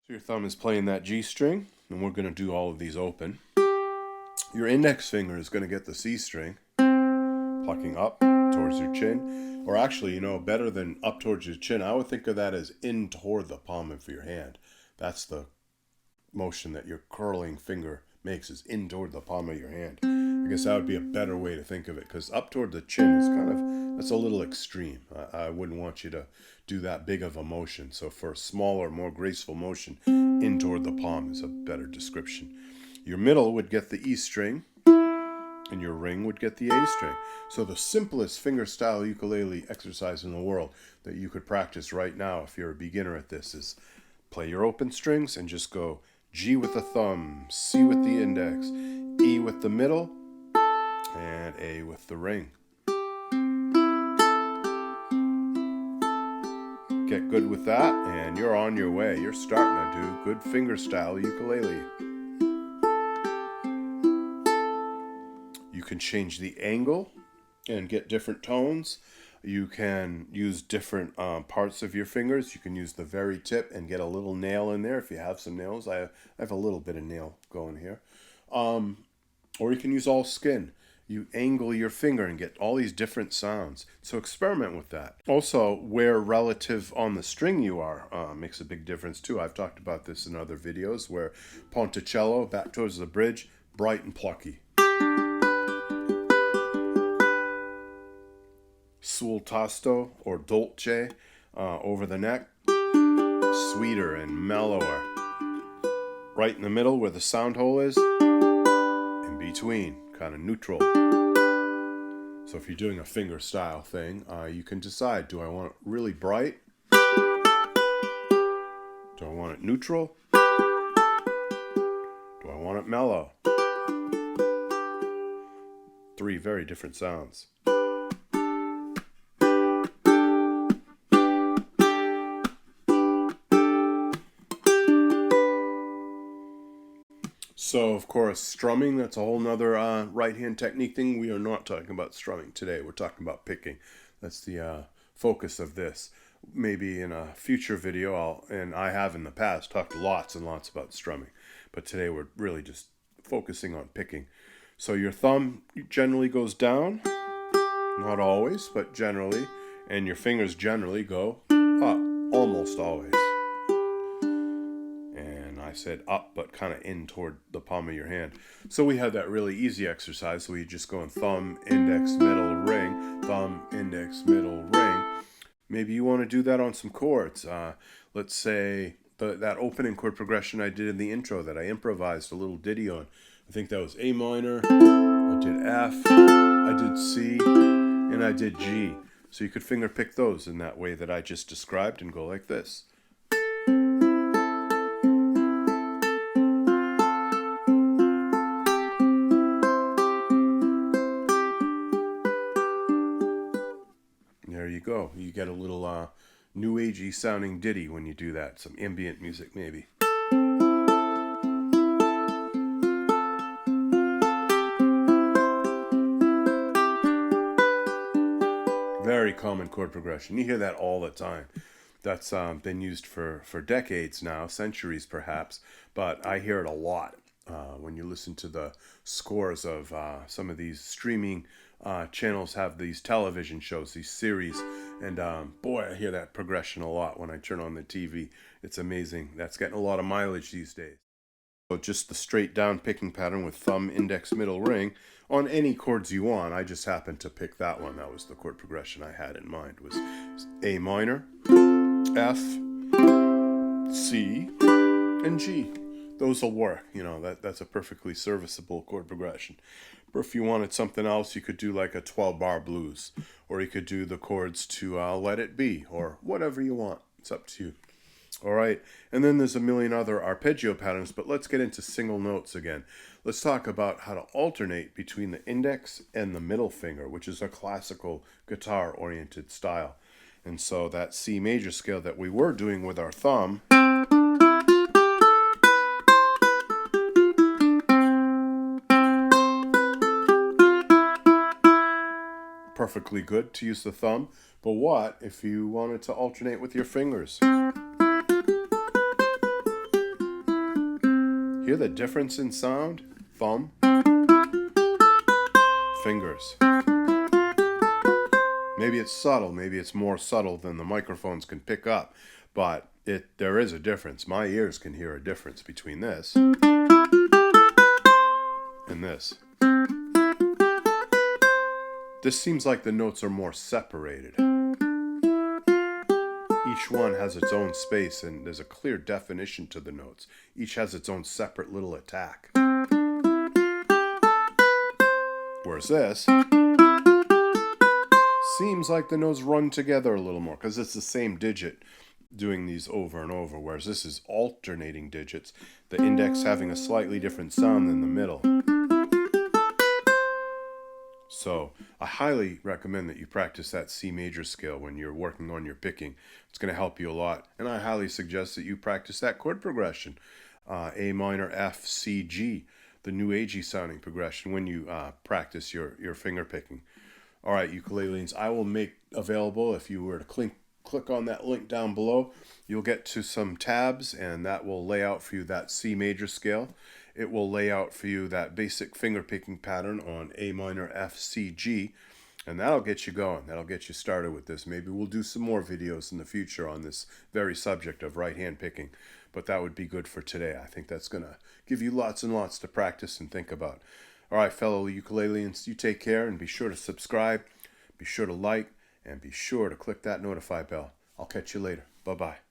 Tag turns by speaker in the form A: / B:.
A: So your thumb is playing that G string, and we're going to do all of these open. Your index finger is going to get the C string, plucking up towards your chin. Or actually, better than up towards your chin, I would think of that as in toward the palm of your hand. That's the motion that your curling finger makes, is in toward the palm of your hand. I guess that would be a better way to think of it, because up toward the chin is that's a little extreme. I wouldn't want you to do that big of a motion. So for a smaller, more graceful motion, in toward the palm is a better description. Your middle would get the E string, and your ring would get the A string. So the simplest fingerstyle ukulele exercise in the world that you could practice right now if you're a beginner at this is play your open strings and just go G with the thumb, C with the index, E with the middle, and A with the ring. Get good with that, and you're on your way. You're starting to do good fingerstyle ukulele. You can change the angle and get different tones. You can use different parts of your fingers. You can use the very tip and get a little nail in there if you have some nails. I have a little bit of nail going here. Or you can use all skin. You angle your finger and get all these different sounds. So experiment with that. Also, where relative on the string you are makes a big difference too. I've talked about this in other videos, where Ponticello, back towards the bridge, bright and plucky. Sul tasto or dolce over the neck, sweeter and mellower. Right in the middle where the sound hole is, in between, kind of neutral. So if you're doing a finger style thing, you can decide, do I want it really bright? Do I want it neutral? Do I want it mellow? 3 very different sounds. So, of course, strumming, that's a whole nother right-hand technique thing. We are not talking about strumming today. We're talking about picking. That's the focus of this. Maybe in a future video, and I have in the past, talked lots and lots about strumming. But today we're really just focusing on picking. So your thumb generally goes down. Not always, but generally. And your fingers generally go up, almost always. I said up, but kind of in toward the palm of your hand. So we have that really easy exercise. So we just go in thumb, index, middle, ring, thumb, index, middle, ring. Maybe you want to do that on some chords. Let's say that opening chord progression I did in the intro that I improvised a little ditty on. I think that was A minor, I did F, I did C, and I did G. So you could finger pick those in that way that I just described and go like this. There you go. You get a little new agey sounding ditty when you do that. Some ambient music maybe. Very common chord progression. You hear that all the time. That's been used for decades now, centuries perhaps, but I hear it a lot when you listen to the scores of some of these streaming channels have these television shows, these series, and boy, I hear that progression a lot when I turn on the TV. It's amazing. That's getting a lot of mileage these days. So just the straight down picking pattern with thumb, index, middle, ring on any chords you want. I just happened to pick that one. That was the chord progression I had in mind. Was A minor, F, C, and G. Those will work. That's a perfectly serviceable chord progression. Or if you wanted something else, you could do like a 12-bar blues, or you could do the chords to Let It Be, or whatever you want. It's up to you. All right, and then there's a million other arpeggio patterns, but let's get into single notes again. Let's talk about how to alternate between the index and the middle finger, which is a classical guitar-oriented style. And so that C major scale that we were doing with our thumb, perfectly good to use the thumb, but what if you wanted to alternate with your fingers? Hear the difference in sound? Thumb, fingers. Maybe it's subtle, maybe it's more subtle than the microphones can pick up, but there is a difference. My ears can hear a difference between this and this. This seems like the notes are more separated. Each one has its own space and there's a clear definition to the notes. Each has its own separate little attack. Whereas this seems like the notes run together a little more because it's the same digit doing these over and over, whereas this is alternating digits, the index having a slightly different sound than the middle. So I highly recommend that you practice that C major scale when you're working on your picking. It's going to help you a lot. And I highly suggest that you practice that chord progression, A minor, F, C, G, the new agey sounding progression when you practice your finger picking. All right, ukuleleans, I will make available, if you were to click on that link down below, you'll get to some tabs and that will lay out for you that C major scale. It will lay out for you that basic finger picking pattern on A minor, F, C, G, and that'll get you going. That'll get you started with this. Maybe we'll do some more videos in the future on this very subject of right hand picking, but that would be good for today. I think that's going to give you lots and lots to practice and think about. All right, fellow ukuleleans, you take care and be sure to subscribe, be sure to like, and be sure to click that notify bell. I'll catch you later. Bye-bye.